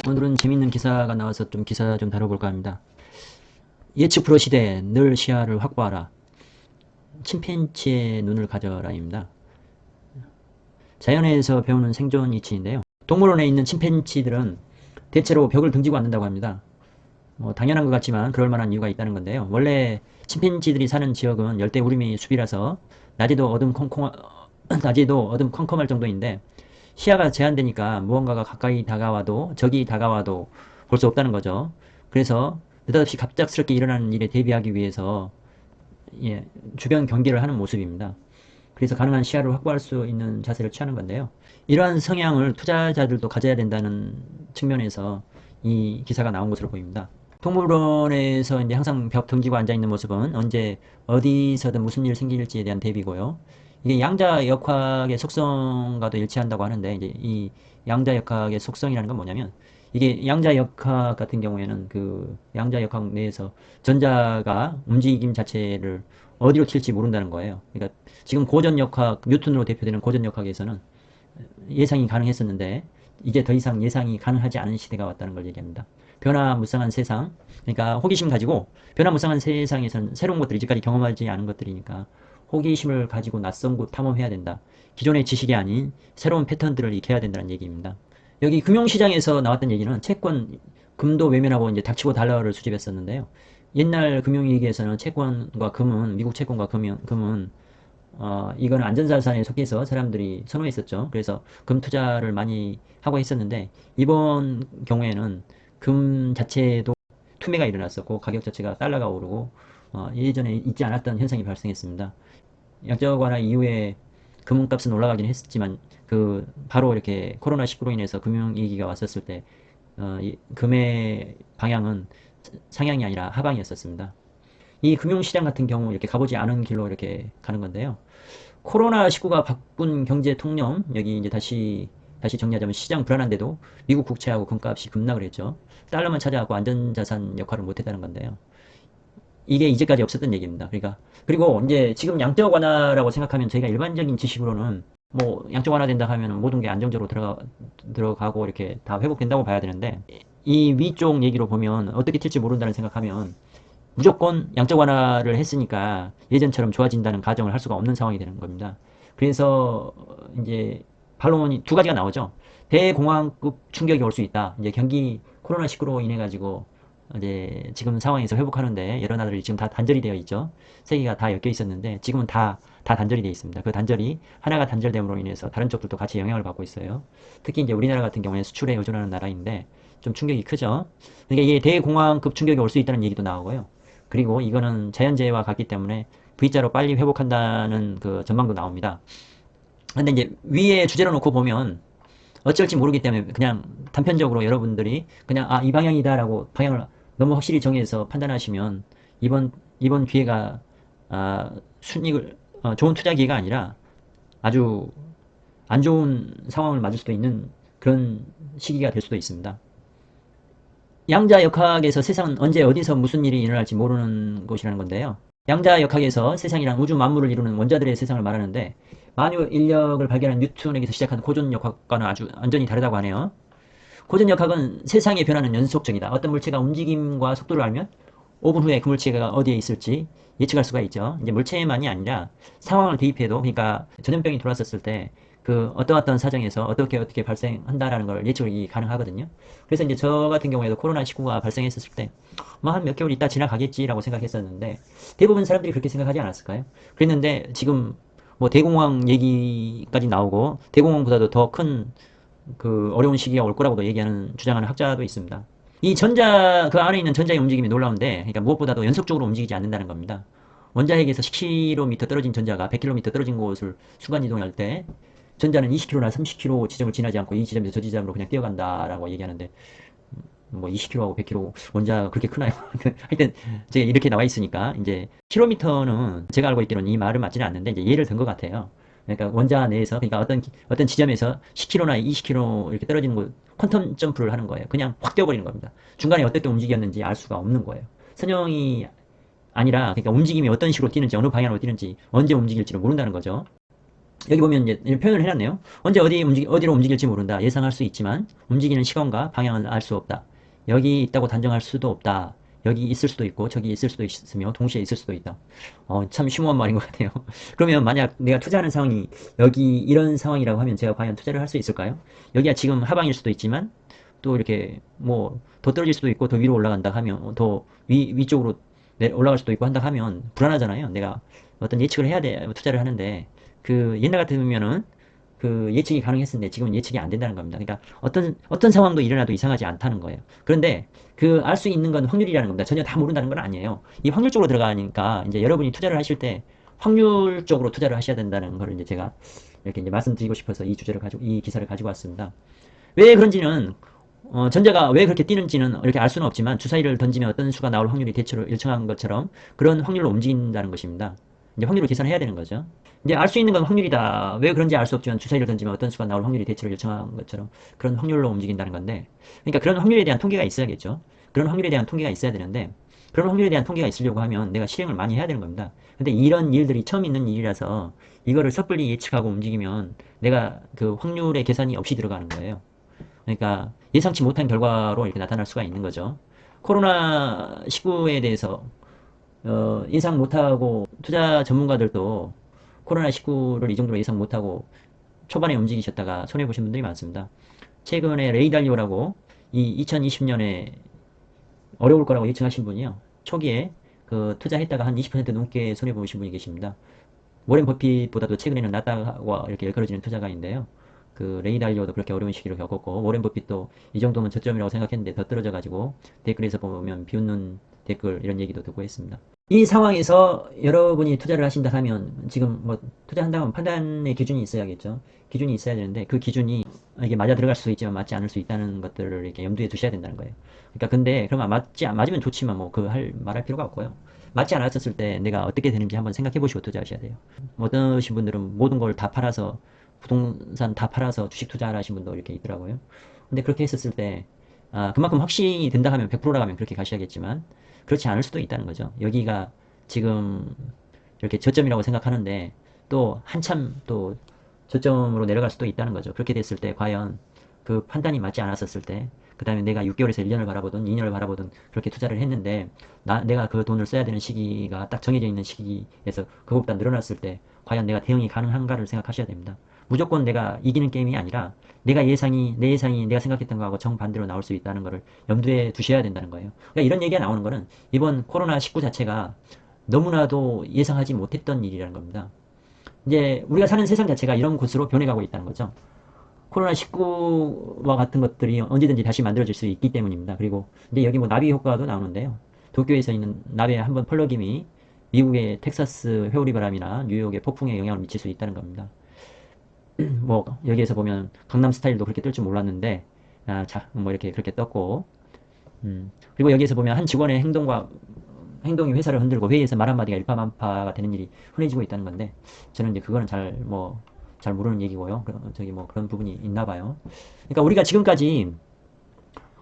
오늘은 재밌는 기사가 나와서 기사 좀 다뤄볼까 합니다. 예측 불허 시대 늘 시야를 확보하라. 침팬지의 눈을 가져라입니다. 자연에서 배우는 생존 이치인데요. 동물원에 있는 침팬지들은 대체로 벽을 등지고 앉는다고 합니다. 당연한 것 같지만 그럴 만한 이유가 있다는 건데요. 원래 침팬지들이 사는 지역은 열대 우림이 숲이라서 낮에도 어둠컴컴할 정도인데 시야가 제한되니까 무언가가 가까이 다가와도 적이 다가와도 볼 수 없다는 거죠. 그래서 느닷없이 갑작스럽게 일어나는 일에 대비하기 위해서 주변 경계를 하는 모습입니다. 그래서 가능한 시야를 확보할 수 있는 자세를 취하는 건데요. 이러한 성향을 투자자들도 가져야 된다는 측면에서 이 기사가 나온 것으로 보입니다. 동물원에서 이제 항상 벽 등지고 앉아 있는 모습은 언제 어디서든 무슨 일 생길지에 대한 대비고요. 이게 양자역학의 속성과도 일치한다고 하는데 이제 이 양자역학의 속성이라는 건 뭐냐면 이게 양자역학 같은 경우에는 그 양자역학 내에서 전자가 움직임 자체를 어디로 튈지 모른다는 거예요. 그러니까 지금 고전역학, 뉴턴으로 대표되는 고전역학에서는 예상이 가능했었는데 이제 더 이상 예상이 가능하지 않은 시대가 왔다는 걸 얘기합니다. 변화무쌍한 세상, 그러니까 호기심 가지고 변화무쌍한 세상에서는 새로운 것들, 이제까지 경험하지 않은 것들이니까 호기심을 가지고 낯선 곳 탐험해야 된다. 기존의 지식이 아닌 새로운 패턴들을 익혀야 된다는 얘기입니다. 여기 금융시장에서 나왔던 얘기는 채권, 금도 외면하고 이제 닥치고 달러를 수집했었는데요. 옛날 금융위기에서는 채권과 금은, 미국 채권과 금은 이거는 안전자산에 속해서 사람들이 선호했었죠. 그래서 금 투자를 많이 하고 있었는데, 이번 경우에는 금 자체도 투매가 일어났었고, 가격 자체가 달러가 오르고, 예전에 있지 않았던 현상이 발생했습니다. 양적 완화 이후에 금값은 올라가긴 했지만, 바로 이렇게 코로나19로 인해서 금융위기가 왔었을 때, 금의 방향은 상향이 아니라 하방이었었습니다. 이 금융시장 같은 경우 이렇게 가보지 않은 길로 이렇게 가는 건데요. 코로나19가 바꾼 경제 통념, 여기 이제 다시 정리하자면 시장 불안한데도 미국 국채하고 금값이 급락을 했죠. 달러만 찾아갖고 안전자산 역할을 못했다는 건데요. 이게 이제까지 없었던 얘기입니다. 그리고 이제 지금 양적 완화라고 생각하면 저희가 일반적인 지식으로는 뭐 양적 완화 된다 하면 모든 게 안정적으로 들어가고 이렇게 다 회복된다고 봐야 되는데 이 위쪽 얘기로 보면 어떻게 튈지 모른다는 생각하면 무조건 양적 완화를 했으니까 예전처럼 좋아진다는 가정을 할 수가 없는 상황이 되는 겁니다. 그래서 이제 반론이 두 가지가 나오죠. 대공황급 충격이 올 수 있다. 이제 경기 코로나19로 인해 가지고 이제 지금 상황에서 회복하는데 여러 나라들이 지금 다 단절이 되어 있죠. 세계가 다 엮여 있었는데 지금은 다 단절이 되어 있습니다. 그 단절이 하나가 단절됨으로 인해서 다른 쪽들도 같이 영향을 받고 있어요. 특히 이제 우리나라 같은 경우에 수출에 의존하는 나라인데 좀 충격이 크죠. 그러니까 이게 대공황급 충격이 올 수 있다는 얘기도 나오고요. 그리고 이거는 자연재해와 같기 때문에 V자로 빨리 회복한다는 그 전망도 나옵니다. 근데 이제 위에 주제로 놓고 보면 어쩔지 모르기 때문에 그냥 단편적으로 여러분들이 그냥 이 방향이다라고 방향을 너무 확실히 정해서 판단하시면 이번 기회가 순익을 좋은 투자 기회가 아니라 아주 안 좋은 상황을 맞을 수도 있는 그런 시기가 될 수도 있습니다. 양자역학에서 세상은 언제 어디서 무슨 일이 일어날지 모르는 곳이라는 건데요. 양자역학에서 세상이란 우주 만물을 이루는 원자들의 세상을 말하는데 만유 인력을 발견한 뉴턴에게서 시작한 고전역학과는 아주 완전히 다르다고 하네요. 고전역학은 세상의 변화는 연속적이다. 어떤 물체가 움직임과 속도를 알면 5분 후에 그 물체가 어디에 있을지 예측할 수가 있죠. 이제 물체만이 아니라 상황을 대입해도, 그러니까 전염병이 돌았었을 때 어떤 사정에서 어떻게 발생한다라는 걸 예측이 가능하거든요. 그래서 이제 저 같은 경우에도 코로나19가 발생했었을 때 뭐 한 몇 개월 있다 지나가겠지라고 생각했었는데 대부분 사람들이 그렇게 생각하지 않았을까요? 그랬는데 지금 뭐 대공황 얘기까지 나오고 대공황보다도 더 큰 어려운 시기가 올 거라고도 주장하는 학자도 있습니다. 그 안에 있는 전자의 움직임이 놀라운데, 그러니까 무엇보다도 연속적으로 움직이지 않는다는 겁니다. 원자핵에서 10km 떨어진 전자가 100km 떨어진 곳을 순간 이동할 때, 전자는 20km나 30km 지점을 지나지 않고 이 지점에서 저 지점으로 그냥 뛰어간다라고 얘기하는데, 뭐 20km하고 100km 원자가 그렇게 크나요? 하여튼 제가 이렇게 나와 있으니까 이제 킬로미터는 제가 알고 있기로는 이 말은 맞지는 않는데 이제 예를 든 것 같아요. 그러니까 원자 내에서, 그러니까 어떤 지점에서 10km나 20km 이렇게 떨어지는 곳 퀀텀 점프를 하는 거예요. 그냥 확 뛰어버리는 겁니다. 중간에 어떻게 움직였는지 알 수가 없는 거예요. 선형이 아니라, 그러니까 움직임이 어떤 식으로 뛰는지, 어느 방향으로 뛰는지, 언제 움직일지를 모른다는 거죠. 여기 보면 이제 이런 표현을 해놨네요. 언제 어디로 움직일지 모른다. 예상할 수 있지만 움직이는 시간과 방향을 알 수 없다. 여기 있다고 단정할 수도 없다. 여기 있을 수도 있고 저기 있을 수도 있으며 동시에 있을 수도 있다. 참 심오한 말인 것 같아요. 그러면 만약 내가 투자하는 상황이 여기 이런 상황이라고 하면 제가 과연 투자를 할 수 있을까요? 여기가 지금 하방일 수도 있지만 또 이렇게 뭐 더 떨어질 수도 있고 더 위로 올라간다 하면 더 위쪽으로 올라갈 수도 있고 한다 하면 불안하잖아요. 내가 어떤 예측을 해야 돼 투자를 하는데 그 옛날 같으면은 그 예측이 가능했었는데 지금은 예측이 안 된다는 겁니다. 그러니까 어떤 상황도 일어나도 이상하지 않다는 거예요. 그런데 그 알 수 있는 건 확률이라는 겁니다. 전혀 다 모른다는 건 아니에요. 이 확률 쪽으로 들어가니까 이제 여러분이 투자를 하실 때 확률 쪽으로 투자를 하셔야 된다는 걸 이제 제가 이렇게 이제 말씀드리고 싶어서 이 기사를 가지고 왔습니다. 왜 그런지는 전자가 왜 그렇게 뛰는지는 이렇게 알 수는 없지만 주사위를 던지면 어떤 수가 나올 확률이 대체로 일정한 것처럼 그런 확률로 움직인다는 것입니다. 이제 확률을 계산해야 되는 거죠. 이제 알 수 있는 건 확률이다. 왜 그런지 알 수 없지만 주사위를 던지면 어떤 수가 나올 확률이 대체로 일정한 것처럼 그런 확률로 움직인다는 건데, 그러니까 그런 확률에 대한 통계가 있어야겠죠. 그런 확률에 대한 통계가 있어야 되는데, 그런 확률에 대한 통계가 있으려고 하면 내가 실행을 많이 해야 되는 겁니다. 근데 이런 일들이 처음 있는 일이라서 이거를 섣불리 예측하고 움직이면 내가 그 확률의 계산이 없이 들어가는 거예요. 그러니까 예상치 못한 결과로 이렇게 나타날 수가 있는 거죠. 코로나19에 대해서 예상 못하고 투자 전문가들도 코로나19를 이 정도로 예상 못하고 초반에 움직이셨다가 손해보신 분들이 많습니다. 최근에 레이달리오라고 이 2020년에 어려울 거라고 예측하신 분이요. 초기에 그 투자했다가 한 20% 넘게 손해보신 분이 계십니다. 워렌 버핏보다도 최근에는 낫다고 이렇게 일컬어지는 투자가인데요. 그 레이 달리오도 그렇게 어려운 시기를 겪었고 워렌 버핏도 이 정도면 저점이라고 생각했는데 더 떨어져 가지고 댓글에서 보면 비웃는 댓글 이런 얘기도 듣고 했습니다. 이 상황에서 여러분이 투자를 하신다 하면 지금 뭐 투자한다면 판단의 기준이 있어야겠죠. 기준이 있어야 되는데 그 기준이 이게 맞아 들어갈 수 있지만 맞지 않을 수 있다는 것들을 이렇게 염두에 두셔야 된다는 거예요. 그러니까 근데 그러면 맞으면 좋지만 뭐 그 말할 필요가 없고요. 맞지 않았었을 때 내가 어떻게 되는지 한번 생각해 보시고 투자하셔야 돼요. 어떠신 분들은 모든 걸 다 팔아서 부동산 다 팔아서 주식 투자를 하신 분도 이렇게 있더라고요. 근데 그렇게 했었을 때 그만큼 확신이 된다 하면 100%라면 그렇게 가셔야겠지만 그렇지 않을 수도 있다는 거죠. 여기가 지금 이렇게 저점이라고 생각하는데 또 한참 또 저점으로 내려갈 수도 있다는 거죠. 그렇게 됐을 때 과연 그 판단이 맞지 않았었을 때, 그 다음에 내가 6개월에서 1년을 바라보든 2년을 바라보든 그렇게 투자를 했는데 내가 그 돈을 써야 되는 시기가 딱 정해져 있는 시기에서 그것보다 늘어났을 때 과연 내가 대응이 가능한가를 생각하셔야 됩니다. 무조건 내가 이기는 게임이 아니라 내 예상이 내가 생각했던 거하고 정반대로 나올 수 있다는 것을 염두에 두셔야 된다는 거예요. 그러니까 이런 얘기가 나오는 거는 이번 코로나19 자체가 너무나도 예상하지 못했던 일이라는 겁니다. 이제 우리가 사는 세상 자체가 이런 곳으로 변해가고 있다는 거죠. 코로나19와 같은 것들이 언제든지 다시 만들어질 수 있기 때문입니다. 그리고 이제 여기 뭐 나비 효과도 나오는데요. 도쿄에서 있는 나비의 한 번 펄럭임이 미국의 텍사스 회오리 바람이나 뉴욕의 폭풍에 영향을 미칠 수 있다는 겁니다. 뭐 여기에서 보면 강남 스타일도 그렇게 뜰 줄 몰랐는데 뭐 이렇게 그렇게 떴고 그리고 여기에서 보면 한 직원의 행동이 회사를 흔들고 회의에서 말 한마디가 일파만파가 되는 일이 흔해지고 있다는 건데 저는 이제 그거는 잘 모르는 얘기고요. 저기 뭐 그런 부분이 있나 봐요. 그러니까 우리가 지금까지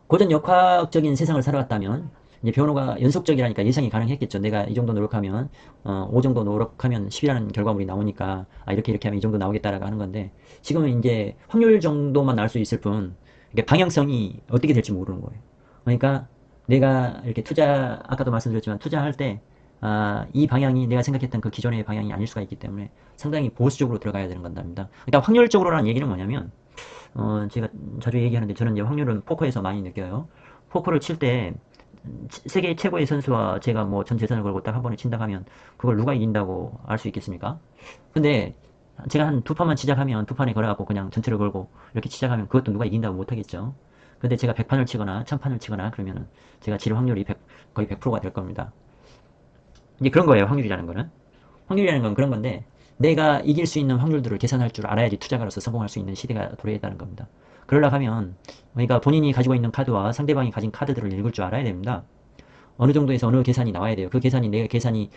고전 역학적인 세상을 살아왔다면 이제 변호가 연속적이라니까 예상이 가능했겠죠. 내가 이 정도 노력하면 5 정도 노력하면 10이라는 결과물이 나오니까 이렇게 하면 이 정도 나오겠다라고 하는 건데 지금은 이제 확률 정도만 나올 수 있을 뿐 이게 방향성이 어떻게 될지 모르는 거예요. 그러니까 내가 이렇게 아까도 말씀드렸지만 투자할 때 이 방향이 내가 생각했던 그 기존의 방향이 아닐 수가 있기 때문에 상당히 보수적으로 들어가야 되는 건답니다. 그러니까 확률적으로라는 얘기는 뭐냐면 제가 자주 얘기하는데 저는 이제 확률은 포커에서 많이 느껴요. 포커를 칠 때 세계 최고의 선수와 제가 뭐 전 재산을 걸고 딱 한 번에 친다 하면 그걸 누가 이긴다고 알 수 있겠습니까? 근데 제가 한 두 판만 시작하면 두 판에 걸어갖고 그냥 전체를 걸고 이렇게 시작하면 그것도 누가 이긴다고 못하겠죠. 근데 제가 100판을 치거나 1000판을 치거나 그러면은 제가 질 확률이 거의 100%가 될 겁니다. 이제 그런 거예요, 확률이라는 거는. 확률이라는 건 그런 건데 내가 이길 수 있는 확률들을 계산할 줄 알아야지 투자가로서 성공할 수 있는 시대가 도래했다는 겁니다. 그러려고 하면 그러니까 본인이 가지고 있는 카드와 상대방이 가진 카드들을 읽을 줄 알아야 됩니다. 어느 정도에서 어느 계산이 나와야 돼요. 그 계산이 내 계산이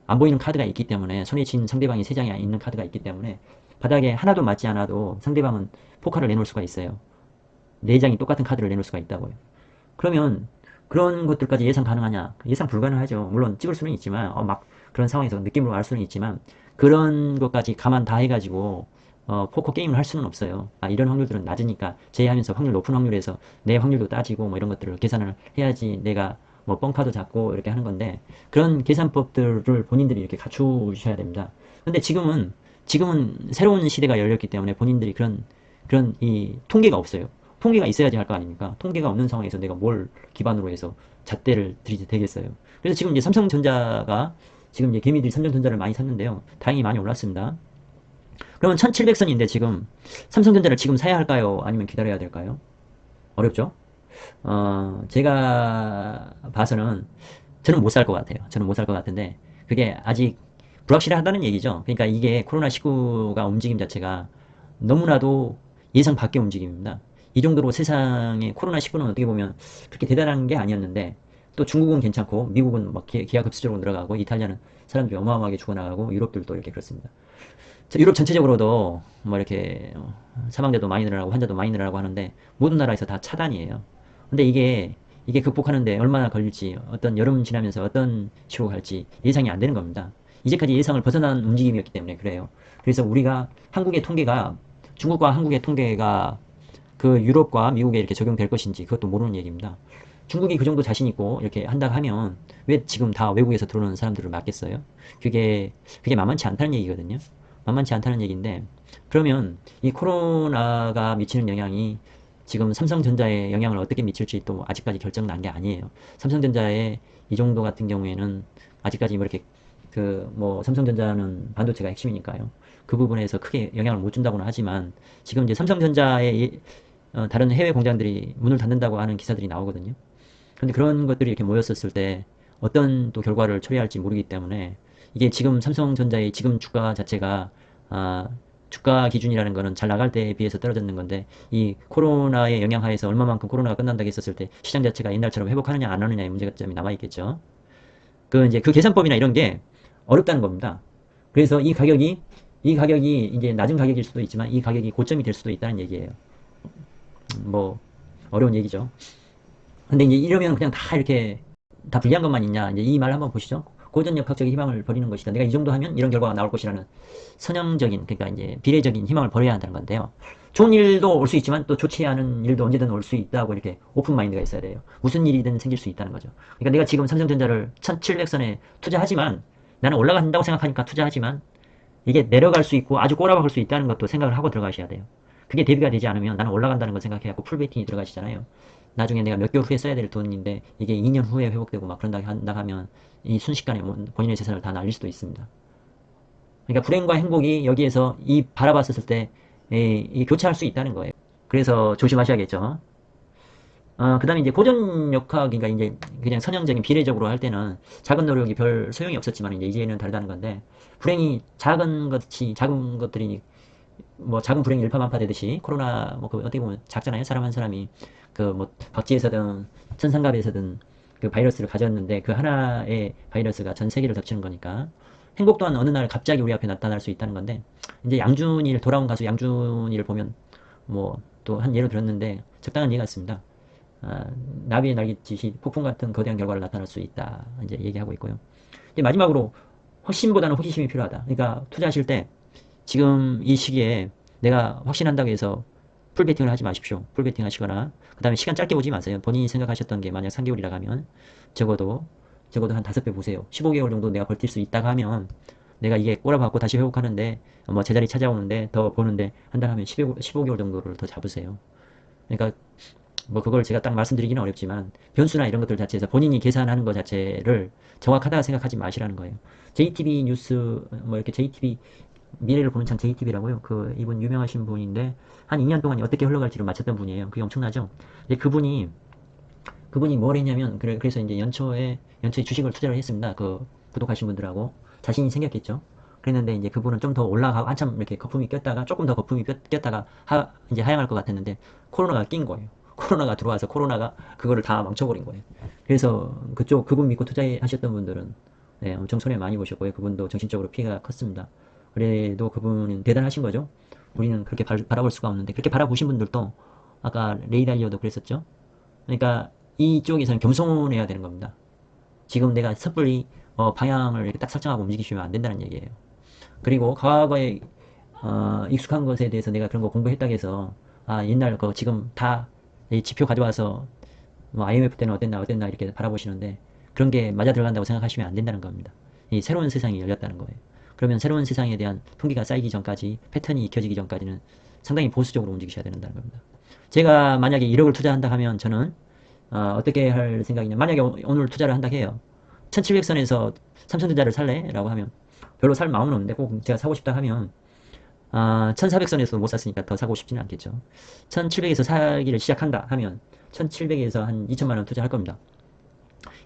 안 보이는 카드가 있기 때문에 손에 쥔 상대방이 세 장이 있는 카드가 있기 때문에 바닥에 하나도 맞지 않아도 상대방은 포카를 내놓을 수가 있어요. 네 장이 똑같은 카드를 내놓을 수가 있다고요. 그러면 그런 것들까지 예상 가능하냐? 예상 불가능하죠. 물론 찍을 수는 있지만 막 그런 상황에서 느낌으로 알 수는 있지만 그런 것까지 감안 다 해가지고 포커 게임을 할 수는 없어요. 아, 이런 확률들은 낮으니까 제외하면서 확률 높은 확률에서 내 확률도 따지고 뭐 이런 것들을 계산을 해야지 내가 뭐 뻥카도 잡고 이렇게 하는 건데 그런 계산법들을 본인들이 이렇게 갖추셔야 됩니다. 근데 지금은 새로운 시대가 열렸기 때문에 본인들이 그런 이 통계가 없어요. 통계가 있어야지 할 거 아닙니까? 통계가 없는 상황에서 내가 뭘 기반으로 해서 잣대를 들이도 되겠어요. 그래서 지금 이제 삼성전자가 지금 이제 개미들이 삼성전자를 많이 샀는데요. 다행히 많이 올랐습니다. 그러면 1700선인데 지금 삼성전자를 지금 사야 할까요? 아니면 기다려야 될까요? 어렵죠? 제가 봐서는 저는 못 살 것 같아요. 저는 못 살 것 같은데 그게 아직 불확실하다는 얘기죠. 그러니까 이게 코로나19가 움직임 자체가 너무나도 예상 밖의 움직임입니다. 이 정도로 세상에 코로나19는 어떻게 보면 그렇게 대단한 게 아니었는데 또 중국은 괜찮고 미국은 막 기하급수적으로 늘어가고 이탈리아는 사람들이 어마어마하게 죽어나가고 유럽들도 이렇게 그렇습니다. 유럽 전체적으로도 뭐 이렇게 사망자도 많이 늘어나고 환자도 많이 늘어나고 하는데 모든 나라에서 다 차단이에요. 근데 이게 극복하는데 얼마나 걸릴지 어떤 여름 지나면서 어떤 식으로 갈지 예상이 안 되는 겁니다. 이제까지 예상을 벗어난 움직임이었기 때문에 그래요. 그래서 우리가 한국의 통계가 중국과 한국의 통계가 그 유럽과 미국에 이렇게 적용될 것인지 그것도 모르는 얘기입니다. 중국이 그 정도 자신 있고 이렇게 한다 하면 왜 지금 다 외국에서 들어오는 사람들을 막겠어요? 그게 만만치 않다는 얘기거든요. 만만치 않다는 얘기인데 그러면 이 코로나가 미치는 영향이 지금 삼성전자에 영향을 어떻게 미칠지 또 아직까지 결정 난 게 아니에요. 삼성전자의 이 정도 같은 경우에는 아직까지 뭐 이렇게 그 뭐 삼성전자는 반도체가 핵심이니까요. 그 부분에서 크게 영향을 못 준다고는 하지만 지금 이제 삼성전자의 다른 해외 공장들이 문을 닫는다고 하는 기사들이 나오거든요. 그런데 그런 것들이 이렇게 모였었을 때 어떤 또 결과를 초래할지 모르기 때문에 이게 지금 삼성전자의 지금 주가 자체가 아, 주가 기준이라는 거는 잘 나갈 때에 비해서 떨어졌는 건데 이 코로나의 영향 하에서 얼마만큼 코로나가 끝난다고 했었을 때 시장 자체가 옛날처럼 회복하느냐 안 하느냐의 문제점이 남아 있겠죠. 그 이제 그 계산법이나 이런 게 어렵다는 겁니다. 그래서 이 가격이 이제 낮은 가격일 수도 있지만 이 가격이 고점이 될 수도 있다는 얘기예요. 뭐 어려운 얘기죠. 근데 이제 이러면 그냥 다 이렇게 다 불리한 것만 있냐? 이제 이 말 한번 보시죠. 고전역학적인 희망을 버리는 것이다. 내가 이 정도 하면 이런 결과가 나올 것이라는 선형적인, 그러니까 이제 비례적인 희망을 버려야 한다는 건데요. 좋은 일도 올 수 있지만 또 좋지 않은 일도 언제든 올 수 있다고 이렇게 오픈 마인드가 있어야 돼요. 무슨 일이든 생길 수 있다는 거죠. 그러니까 내가 지금 삼성전자를 1700선에 투자하지만 나는 올라간다고 생각하니까 투자하지만 이게 내려갈 수 있고 아주 꼬라박을 수 있다는 것도 생각을 하고 들어가셔야 돼요. 그게 대비가 되지 않으면 나는 올라간다는 걸 생각해갖고 풀베이팅이 들어가시잖아요. 나중에 내가 몇 개월 후에 써야 될 돈인데 이게 2년 후에 회복되고 막 그런다 한다 하면 이 순식간에 뭐 본인의 재산을 다 날릴 수도 있습니다. 그러니까 불행과 행복이 여기에서 이 바라봤을 때 이 교차할 수 있다는 거예요. 그래서 조심하셔야겠죠. 그 다음에 이제 고전역학, 그러니까 이제 그냥 선형적인 비례적으로 할 때는 작은 노력이 별 소용이 없었지만 이제는 다르다는 건데 불행이 작은 것들이 뭐 작은 불행이 일파만파 되듯이 코로나 뭐 그 어떻게 보면 작잖아요. 사람 한 사람이 그 뭐 박쥐에서든 천상갑에서든 그 바이러스를 가졌는데 그 하나의 바이러스가 전 세계를 덮치는 거니까 행복 또한 어느 날 갑자기 우리 앞에 나타날 수 있다는 건데 이제 양준일 돌아온 가수 양준일을 보면 뭐 또 한 예로 들었는데 적당한 예가 있습니다. 아, 나비의 날갯짓이 폭풍 같은 거대한 결과를 나타낼 수 있다. 이제 얘기하고 있고요. 이제 마지막으로 확신보다는 호기심이 필요하다. 그러니까 투자하실 때 지금 이 시기에 내가 확신한다고 해서 풀베팅을 하지 마십시오. 풀베팅 하시거나 그 다음에 시간 짧게 보지 마세요. 본인이 생각하셨던 게 만약 3개월이라 하면 적어도 한 5배 보세요. 15개월 정도 내가 버틸 수 있다가 하면 내가 이게 꼬라박고 다시 회복하는데 뭐 제자리 찾아오는데 더 보는데 한 달 하면 15개월 정도를 더 잡으세요. 그러니까 뭐 그걸 제가 딱 말씀드리기는 어렵지만 변수나 이런 것들 자체에서 본인이 계산하는 것 자체를 정확하다 생각하지 마시라는 거예요. JTB 뉴스 뭐 이렇게 JTB 미래를 보는 창 JTB라고요. 그 이분 유명하신 분인데 한 2년 동안 어떻게 흘러갈지를 맞췄던 분이에요. 그게 엄청나죠. 근데 그분이 뭘 했냐면 그래서 이제 연초에 주식을 투자를 했습니다. 그 구독하신 분들하고 자신이 생겼겠죠. 그랬는데 이제 그분은 좀 더 올라가고 한참 이렇게 거품이 꼈다가 조금 더 거품이 꼈다가 이제 하향할 것 같았는데 코로나가 낀 거예요. 코로나가 들어와서 코로나가 그거를 다 망쳐버린 거예요. 그래서 그분 믿고 투자하셨던 분들은 네, 엄청 손해 많이 보셨고요. 그분도 정신적으로 피해가 컸습니다. 그래도 그분은 대단하신 거죠. 우리는 그렇게 바라볼 수가 없는데 그렇게 바라보신 분들도 아까 레이 달리오도 그랬었죠. 그러니까 이쪽에서는 겸손해야 되는 겁니다. 지금 내가 섣불리 방향을 이렇게 딱 설정하고 움직이시면 안 된다는 얘기예요. 그리고 과거에 익숙한 것에 대해서 내가 그런 거 공부했다고 해서 옛날 거 지금 다 이 지표 가져와서 뭐 IMF 때는 어땠나 이렇게 바라보시는데 그런 게 맞아 들어간다고 생각하시면 안 된다는 겁니다. 이 새로운 세상이 열렸다는 거예요. 그러면 새로운 세상에 대한 통계가 쌓이기 전까지 패턴이 익혀지기 전까지는 상당히 보수적으로 움직이셔야 된다는 겁니다. 제가 만약에 1억을 투자한다 하면 저는 어떻게 할 생각이냐. 만약에 오늘 투자를 한다 해요. 1700선에서 삼성전자를 살래? 라고 하면 별로 살 마음은 없는데 꼭 제가 사고 싶다 하면 1400선에서 못 샀으니까 더 사고 싶지는 않겠죠. 1700에서 사기를 시작한다 하면 1700에서 한 2천만 원 투자할 겁니다.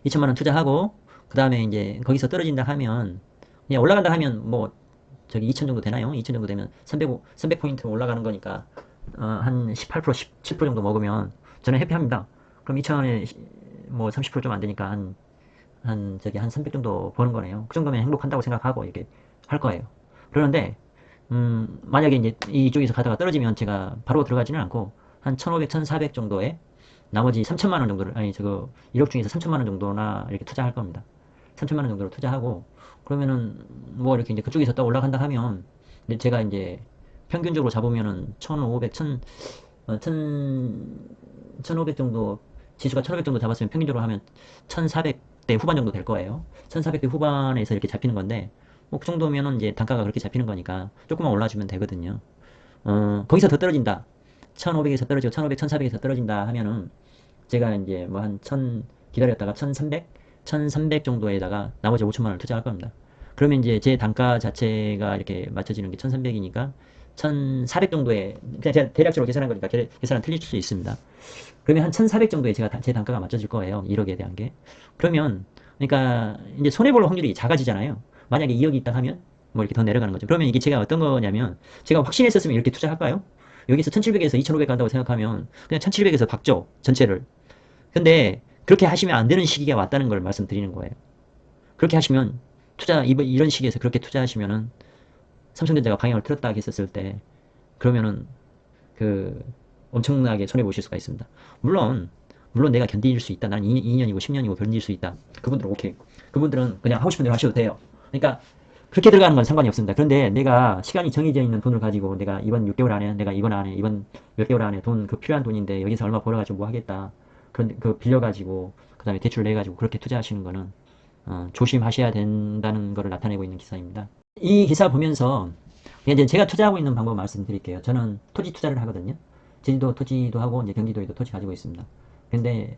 2천만 원 투자하고 그 다음에 이제 거기서 떨어진다 하면 그냥 올라간다 하면 뭐 저기 2천 정도 되나요? 2천 정도 되면 300포인트 올라가는 거니까 한 18%, 17% 정도 먹으면 저는 해피합니다. 그럼 2천에 뭐 30%좀 안 되니까 한 300 정도 버는 거네요. 그 정도면 행복한다고 생각하고 이렇게 할 거예요. 그러는데 만약에 이제 이쪽에서 가다가 떨어지면 제가 바로 들어가지는 않고 한 1500, 1400 정도에 나머지 3천만 원 정도를, 아니, 1억 중에서 3천만 원 정도나 이렇게 투자할 겁니다. 3천만 원 정도로 투자하고, 그러면은, 뭐 이렇게 이제 그쪽에서 또 올라간다 하면, 근데 제가 이제 평균적으로 잡으면은 1500, 1500 정도, 지수가 1500 정도 잡았으면 평균적으로 하면 1400대 후반 정도 될 거예요. 1400대 후반에서 이렇게 잡히는 건데, 뭐 그 정도면은 이제 단가가 그렇게 잡히는 거니까 조금만 올라주면 되거든요. 거기서 더 떨어진다. 1500에서 떨어지고 1500, 1400에서 떨어진다 하면은 제가 이제 뭐 한 1000 기다렸다가 1300, 1300 정도에다가 나머지 5천만 원을 투자할 겁니다. 그러면 이제 제 단가 자체가 이렇게 맞춰지는 게 1300이니까 1400 정도에, 그냥 제가 대략적으로 계산한 거니까 계산은 틀릴 수 있습니다. 그러면 한 1400 정도에 제 단가가 맞춰질 거예요. 1억에 대한 게. 그러면, 그러니까 이제 손해볼 확률이 작아지잖아요. 만약에 2억이 있다 하면 뭐 이렇게 더 내려가는 거죠. 그러면 이게 제가 어떤 거냐면 제가 확신했었으면 이렇게 투자할까요? 여기서 1700에서 2500 간다고 생각하면 그냥 1700에서 박죠. 전체를. 근데 그렇게 하시면 안 되는 시기가 왔다는 걸 말씀드리는 거예요. 그렇게 하시면 이런 시기에서 그렇게 투자하시면은 삼성전자가 방향을 틀었다 했었을 때 그러면은 그 엄청나게 손해 보실 수가 있습니다. 물론 내가 견딜 수 있다. 난 2년이고 10년이고 견딜 수 있다. 그분들은 오케이. 그분들은 그냥 하고 싶은 대로 하셔도 돼요. 그러니까 그렇게 들어가는 건 상관이 없습니다. 그런데 내가 시간이 정해져 있는 돈을 가지고 내가 이번 6개월 안에 내가 이번 몇 개월 안에 필요한 돈인데 여기서 얼마 벌어가지고 뭐 하겠다. 그런 그 빌려가지고 그다음에 대출 내가지고 그렇게 투자하시는 거는 조심하셔야 된다는 것을 나타내고 있는 기사입니다. 이 기사 보면서 이제 제가 투자하고 있는 방법 말씀드릴게요. 저는 토지 투자를 하거든요. 제주도 토지도 하고 이제 경기도에도 토지 가지고 있습니다. 근데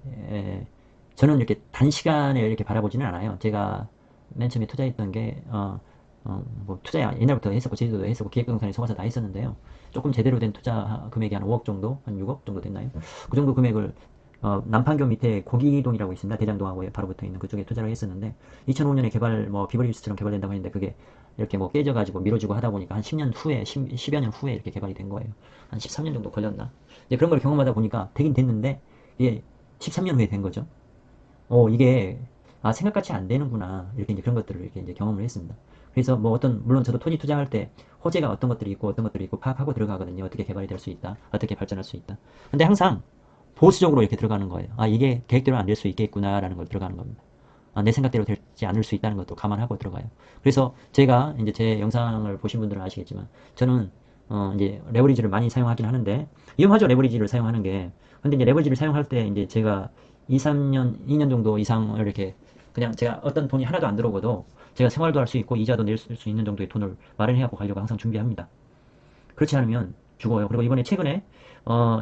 저는 이렇게 단시간에 이렇게 바라보지는 않아요. 제가 맨 처음에 투자했던 게 뭐 투자 옛날부터 했었고 제주도도 했었고 기획부동산에 속아서 다 했었는데요. 조금 제대로 된 투자 금액이 한 5억 정도, 한 6억 정도 됐나요? 그 정도 금액을 남판교 밑에 고기동이라고 있습니다. 대장동하고 바로 붙어 있는 그쪽에 투자를 했었는데 2005년에 뭐 비버리힐스처럼 개발된다고 했는데 그게 이렇게 뭐 깨져가지고 미뤄지고 하다 보니까 한 10년 후에 10여 년 후에 이렇게 개발이 된 거예요. 한 13년 정도 걸렸나? 이제 그런 걸 경험하다 보니까 되긴 됐는데 이게 13년 후에 된 거죠. 이게 생각같이 안 되는구나. 이렇게 이제 그런 것들을 이렇게 이제 경험을 했습니다. 그래서 뭐 물론 저도 토지 투자할 때 호재가 어떤 것들이 있고 어떤 것들이 있고 파악하고 들어가거든요. 어떻게 개발이 될 수 있다. 어떻게 발전할 수 있다. 근데 항상 보수적으로 이렇게 들어가는 거예요. 이게 계획대로 안 될 수 있겠구나라는 걸 들어가는 겁니다. 내 생각대로 되지 않을 수 있다는 것도 감안하고 들어가요. 그래서 제가 이제 제 영상을 보신 분들은 아시겠지만 저는 이제 레버리지를 많이 사용하긴 하는데 위험하죠. 레버리지를 사용하는 게. 근데 이제 레버리지를 사용할 때 이제 제가 2, 3년, 2년 정도 이상을 이렇게 그냥 제가 어떤 돈이 하나도 안 들어오고도 제가 생활도 할 수 있고 이자도 낼 수 있는 정도의 돈을 마련해갖고 가려고 항상 준비합니다. 그렇지 않으면 죽어요. 그리고 이번에 최근에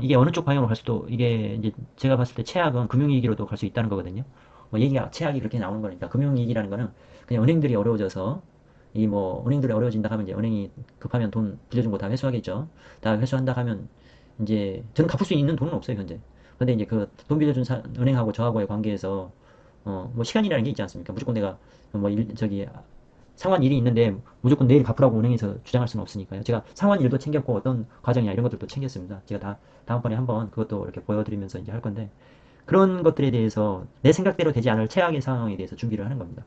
이게 어느 쪽 방향으로 갈 수도 이게 이제 제가 봤을 때 최악은 금융위기로도 갈 수 있다는 거거든요. 뭐 얘기가 최악이 그렇게 나오는 거니까 금융위기라는 거는 그냥 은행들이 어려워져서 이 뭐 은행들이 어려워진다 하면 이제 은행이 급하면 돈 빌려준 거 다 회수하겠죠. 다 회수한다 하면 이제 저는 갚을 수 있는 돈은 없어요 현재. 근데 이제 그 돈 빌려준 은행하고 저하고의 관계에서 뭐 시간이라는 게 있지 않습니까? 무조건 내가 뭐 상환 일이 있는데 무조건 내일 갚으라고 은행에서 주장할 수는 없으니까요. 제가 상환 일도 챙겼고 어떤 과정이나 이런 것들도 챙겼습니다. 제가 다음번에 한번 그것도 이렇게 보여드리면서 이제 할 건데 그런 것들에 대해서 내 생각대로 되지 않을 최악의 상황에 대해서 준비를 하는 겁니다.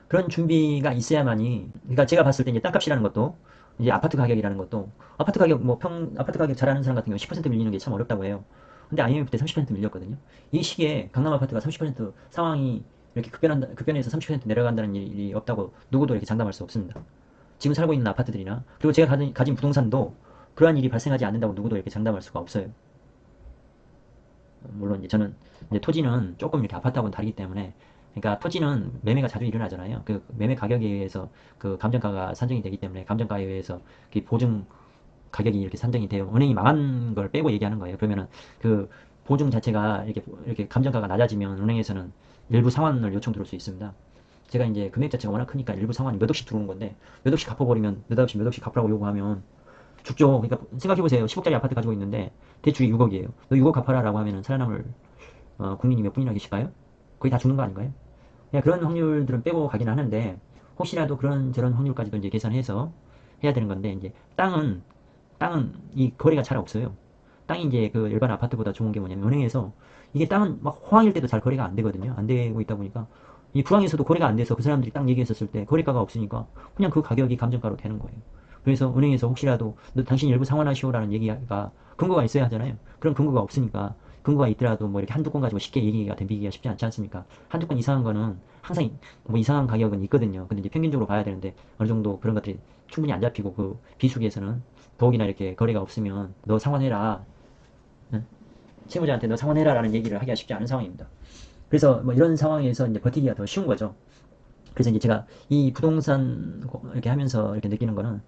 그런 준비가 있어야만이 그러니까 제가 봤을 때 이제 땅값이라는 것도 이제 아파트 가격이라는 것도 아파트 가격 잘하는 사람 같은 경우 10% 밀리는 게 참 어렵다고 해요. 근데 IMF 때 30% 밀렸거든요. 이 시기에 강남 아파트가 30% 상황이 이렇게 급변해서 30% 내려간다는 일이 없다고 누구도 이렇게 장담할 수 없습니다. 지금 살고 있는 아파트들이나 그리고 제가 가진 부동산도 그러한 일이 발생하지 않는다고 누구도 이렇게 장담할 수가 없어요. 물론 이제 저는 이제 토지는 조금 이렇게 아파트하고는 다르기 때문에 그러니까 토지는 매매가 자주 일어나잖아요. 그 매매 가격에 의해서 그 감정가가 산정이 되기 때문에 감정가에 의해서 그 보증 가격이 이렇게 산정이 돼요. 은행이 망한 걸 빼고 얘기하는 거예요. 그러면은 그 보증 자체가 이렇게 감정가가 낮아지면 은행에서는 일부 상환을 요청 들어올 수 있습니다. 제가 이제 금액 자체가 워낙 크니까 일부 상환이 몇 억씩 들어오는 건데 몇 억씩 갚아버리면 느닷없이 몇 억씩 갚으라고 요구하면 죽죠. 그러니까 생각해보세요. 10억짜리 아파트 가지고 있는데 대출이 6억이에요. 너 6억 갚아라라고 하면은 살아남을 국민이 몇 분이나 계실까요? 거의 다 죽는 거 아닌가요? 그냥 그런 확률들은 빼고 가긴 하는데 혹시라도 그런 저런 확률까지도 이제 계산해서 해야 되는 건데 이제 땅은 이 거래가 잘 없어요. 땅이 이제 그 일반 아파트보다 좋은 게 뭐냐면 은행에서 이게 땅은 막 호황일 때도 잘 거래가 안 되거든요. 안 되고 있다 보니까 이 불황에서도 거래가 안 돼서 그 사람들이 땅 얘기했었을 때 거래가가 없으니까 그냥 그 가격이 감정가로 되는 거예요. 그래서 은행에서 혹시라도 너 당신 일부 상환하시오라는 얘기가 근거가 있어야 하잖아요. 그런 근거가 없으니까 근거가 있더라도 뭐 이렇게 한두 건 가지고 쉽게 얘기가 덤비기가 쉽지 않지 않습니까? 한두 건 이상한 거는 항상 뭐 이상한 가격은 있거든요. 근데 이제 평균적으로 봐야 되는데 어느 정도 그런 것들이 충분히 안 잡히고 그 비수기에서는 더욱이나 이렇게 거래가 없으면 너 상환해라. 응? 채무자한테 너 상환해라라는 얘기를 하기가 쉽지 않은 상황입니다. 그래서 뭐 이런 상황에서 이제 버티기가 더 쉬운 거죠. 그래서 이제 제가 이 부동산 이렇게 하면서 이렇게 느끼는 거는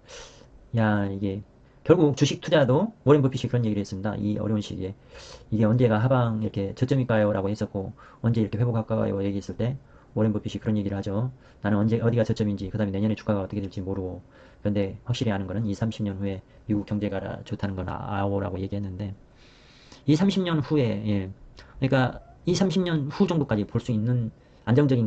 야 이게 결국 주식 투자도 워렌 버핏이 그런 얘기를 했습니다. 이 어려운 시기에 이게 언제가 하방 이렇게 저점일까요? 라고 했었고 언제 이렇게 회복할까요? 얘기했을 때 워렌 버핏이 그런 얘기를 하죠. 나는 언제 어디가 저점인지 그 다음에 내년에 주가가 어떻게 될지 모르고 그런데 확실히 아는 거는 2, 30년 후에 미국 경제가 좋다는 건 아오라고 얘기했는데 이 30년 후에 그러니까 이 30년 후 정도까지 볼 수 있는 안정적인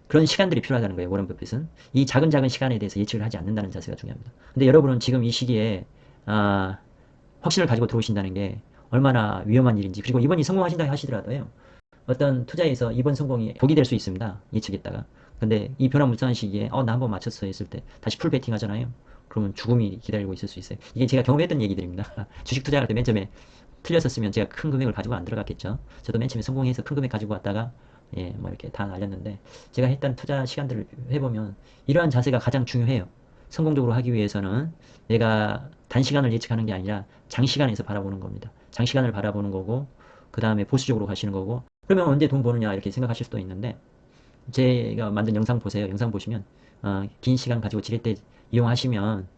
그런 시간들이 필요하다는 거예요. 워런 버핏은 이 작은 작은 시간에 대해서 예측을 하지 않는다는 자세가 중요합니다. 근데 여러분은 지금 이 시기에 아, 확신을 가지고 들어오신다는 게 얼마나 위험한 일인지 그리고 이번이 성공하신다 하시더라도요. 어떤 투자에서 이번 성공이 독이 될 수 있습니다. 예측했다가. 근데 이 변화무쌍한 시기에 나 한번 맞췄어 했을 때 다시 풀 베팅 하잖아요. 그러면 죽음이 기다리고 있을 수 있어요. 이게 제가 경험했던 얘기들입니다. 주식 투자할 때 맨 처음에 틀렸었으면 제가 큰 금액을 가지고 안 들어갔겠죠. 저도 맨 처음에 성공해서 큰 금액 가지고 왔다가 뭐 이렇게 다 날렸는데 제가 했던 투자 시간들을 해보면 이러한 자세가 가장 중요해요. 성공적으로 하기 위해서는 내가 단시간을 예측하는 게 아니라 장시간에서 바라보는 겁니다. 장시간을 바라보는 거고 그 다음에 보수적으로 가시는 거고 그러면 언제 돈 버느냐 이렇게 생각하실 수도 있는데 제가 만든 영상 보세요. 영상 보시면 긴 시간 가지고 지낼 때 이용하시면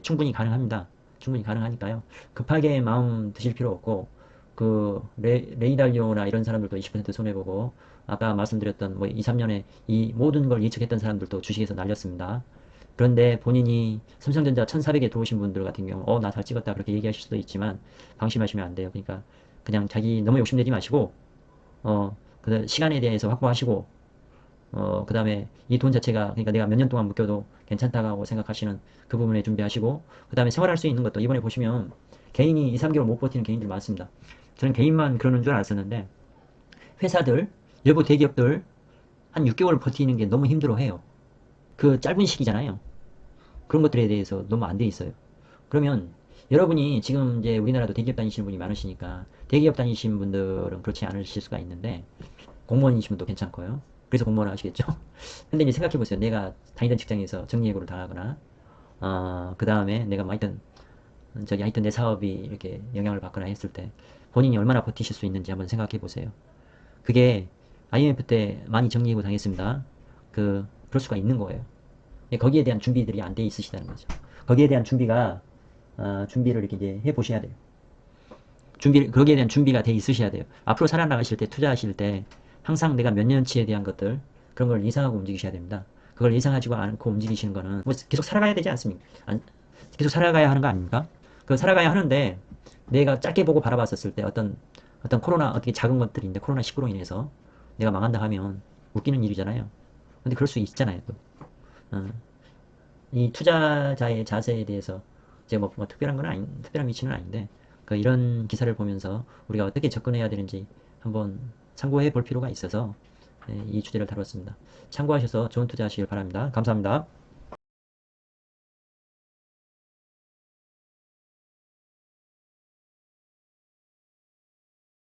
충분히 가능합니다. 충분히 가능하니까요. 급하게 마음 드실 필요 없고 그 레이달리오나 이런 사람들도 20% 손해보고 아까 말씀드렸던 뭐 2, 3년에 이 모든 걸 예측했던 사람들도 주식에서 날렸습니다. 그런데 본인이 삼성전자 1400에 들어오신 분들 같은 경우 나 잘 찍었다 그렇게 얘기하실 수도 있지만 방심하시면 안 돼요. 그러니까 그냥 자기 너무 욕심내지 마시고 그 시간에 대해서 확보하시고 그 다음에 이 돈 자체가 그러니까 내가 몇 년 동안 묶여도 괜찮다고 생각하시는 그 부분에 준비하시고 그 다음에 생활할 수 있는 것도 이번에 보시면 개인이 2, 3개월 못 버티는 개인들 많습니다. 저는 개인만 그러는 줄 알았었는데 회사들, 일부 대기업들 한 6개월 버티는 게 너무 힘들어해요. 그 짧은 시기잖아요. 그런 것들에 대해서 너무 안 돼 있어요. 그러면 여러분이 지금 이제 우리나라도 대기업 다니시는 분이 많으시니까 대기업 다니시는 분들은 그렇지 않으실 수가 있는데 공무원이시면 또 괜찮고요. 그래서 공무원 하시겠죠? 근데 이제 생각해보세요. 내가 다니던 직장에서 정리해고를 당하거나, 그 다음에 내가 뭐 하여튼 내 사업이 이렇게 영향을 받거나 했을 때 본인이 얼마나 버티실 수 있는지 한번 생각해보세요. 그게 IMF 때 많이 정리해고 당했습니다. 그럴 수가 있는 거예요. 거기에 대한 준비들이 안 돼 있으시다는 거죠. 거기에 대한 준비를 이렇게 이제 해보셔야 돼요. 거기에 대한 준비가 돼 있으셔야 돼요. 앞으로 살아나가실 때, 투자하실 때, 항상 내가 몇 년치에 대한 것들, 그런 걸 예상하고 움직이셔야 됩니다. 그걸 예상하지 않고 움직이시는 거는, 뭐 계속 살아가야 되지 않습니까? 계속 살아가야 하는 거 아닙니까? 그 살아가야 하는데, 내가 짧게 보고 바라봤었을 때, 어떤 코로나, 어떻게 작은 것들인데, 코로나19로 인해서 내가 망한다 하면 웃기는 일이잖아요. 근데 그럴 수 있잖아요, 또. 어, 이 투자자의 자세에 대해서 이제 뭐 특별한 위치는 아닌데 이런 기사를 보면서 우리가 어떻게 접근해야 되는지 한번 참고해 볼 필요가 있어서 이 주제를 다뤘습니다. 참고하셔서 좋은 투자 하시길 바랍니다. 감사합니다.